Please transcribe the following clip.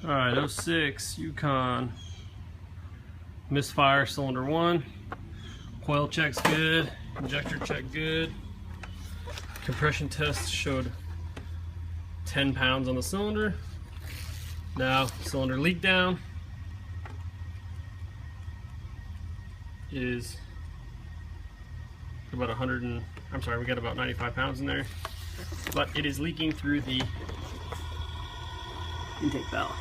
Alright, '06 Yukon misfire cylinder 1. Coil check's good, injector check good. Compression test showed 10 pounds on the cylinder. Now cylinder leak down is about 100 and I'm sorry, we got about 95 pounds in there, but it is leaking through the intake valve.